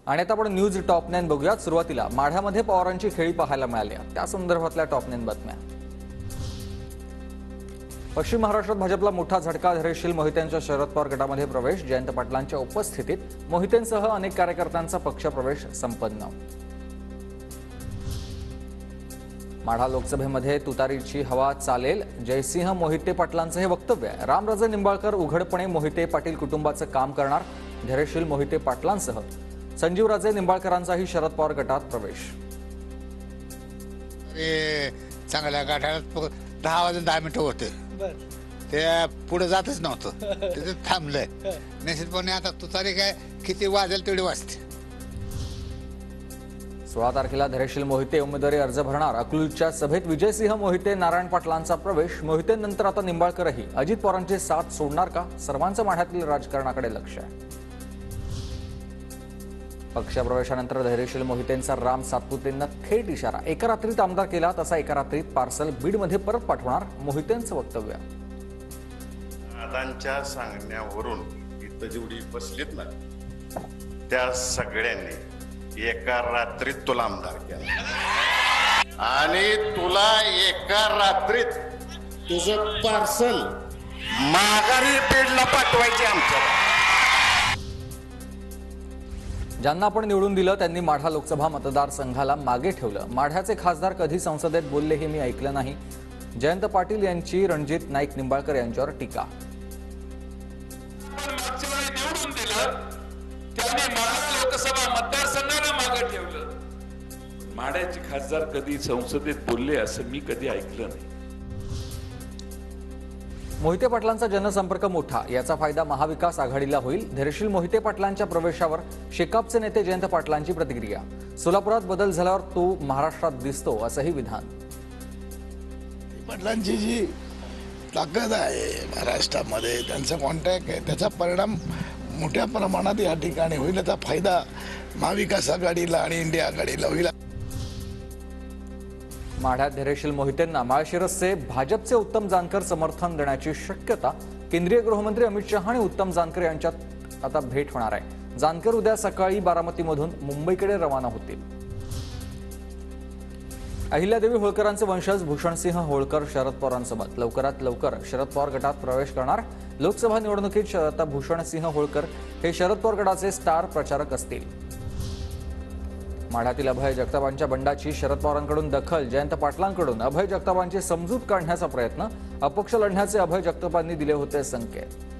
आणि आता आपण न्यूज टॉप 9 बघूयात। सुरुवातीला माढ्यामध्ये पवारांची खेळी पाहायला मिळाली। त्या संदर्भातल्या टॉप 9 बातम्या। पश्चिम महाराष्ट्रात भाजपला मोठा झटका। धैर्यशील मोहितेंच्या शरद पवार गटामध्ये प्रवेश। जयंत पाटलांच्या उपस्थितीत मोहितेंसह अनेक कार्यकर्त्यांचा पक्षप्रवेश संपन्न। माढा लोकसभेमध्ये तुतारीची हवा चालेल। जयसिंह मोहिते पाटलांचं हे वक्तव्य आहे। रामराजे निंबाळकर उघडपणे मोहिते पाटील कुटुंबाचं काम करणार। धैर्यशील मोहिते पाटलांसह संजीवराजे निंबाळकरांचाही शरद पवार गटात प्रवेश। चांगल्या गाठाला 10 वाजून 10 मिनिटं होते, ते पुढे जातच नव्हतं, तिथे थांबलंय। निश्चितपणे आता तुतारी काय किती वाजेल तेवढी वाजते। 16 तारखेला धैर्यशील मोहिते उमेदवारी अर्ज भरणार। अकलूजच्या सभेत विजयसिंह मोहिते नारायण पाटलांचा प्रवेश। मोहितेंनंतर आता निंबाळकरही अजित पवारांची साथ सोडणार का? सर्वांचं माढ्यातील राजकारणाकडे लक्ष आहे। पक्षप्रवेशानंतर धैर्यशील मोहितेंचा राम सातपुतेंना थेट इशारा। एका रात्रीत आमदार केला तसा एका रात्रीत पार्सल बीडमध्ये परत पाठवणार। मोहितेंचं वक्तव्य। दादांच्या सांगण्यावरून इथं जेवढी बसलीत ना त्या सगळ्यांनी एका रात्रीत तुला आमदार केला आणि तुला एका रात्रीत तुझं पार्सल माघारी बीडला पाठवायचे आमच्या। ज्यांना आपण निवडून दिलं त्यांनी माढा लोकसभा मतदारसंघाला मागे ठेवलं। माढ्याचे खासदार कधी संसदेत बोलले हे मी ऐकलं नाही। जयंत पाटील यांची रणजित नाईक निंबाळकर यांच्यावर टीका। निवडून दिलं त्यांनी माढा लोकसभा मतदारसंघाला मागे ठेवलं। माढ्याचे खासदार कधी संसदेत बोलले असं मी कधी ऐकलं नाही। मोहिते पाटलांचा जनसंपर्क मोठा, याचा फायदा महाविकास आघाडीला होईल। धैर्यशील मोहिते पाटलांच्या प्रवेशावर शेकापचे नेते जयंत पाटलांची प्रतिक्रिया। सोलापुरात बदल झाल्यावर तो महाराष्ट्रात दिसतो असंही विधान। पाटलांची जी ताकद आहे महाराष्ट्रामध्ये, त्यांचा कॉन्टॅक्ट आहे, त्याचा परिणाम मोठ्या प्रमाणात या ठिकाणी होईल। याचा फायदा महाविकास आघाडीला आणि इंडिया आघाडीला होईल। माढ्यात धैर्यशील मोहितेंना माळशिरसचे भाजपचे उत्तम जानकर समर्थन देण्याची शक्यता। केंद्रीय गृहमंत्री अमित शहा आणि उत्तम जानकर यांच्यात आता भेट होणार आहे। जानकर उद्या सकाळी बारामतीमधून मुंबईकडे रवाना होतील। अहिल्यादेवी होळकरांचे वंशज भूषणसिंह होळकर शरद पवारांसोबत लवकरात लवकर शरद पवार गटात प्रवेश करणार। लोकसभा निवडणुकीत आता भूषणसिंह होळकर हे शरद पवार गटाचे स्टार प्रचारक असतील। माढ्यातील अभय जगतापांच्या बंडाची शरद पवारांकडून दखल। जयंत पाटलांकडून अभय जगतापांची समजूत काढण्याचा प्रयत्न। अपक्ष लढण्याचे अभय जगतापांनी दिले होते संकेत।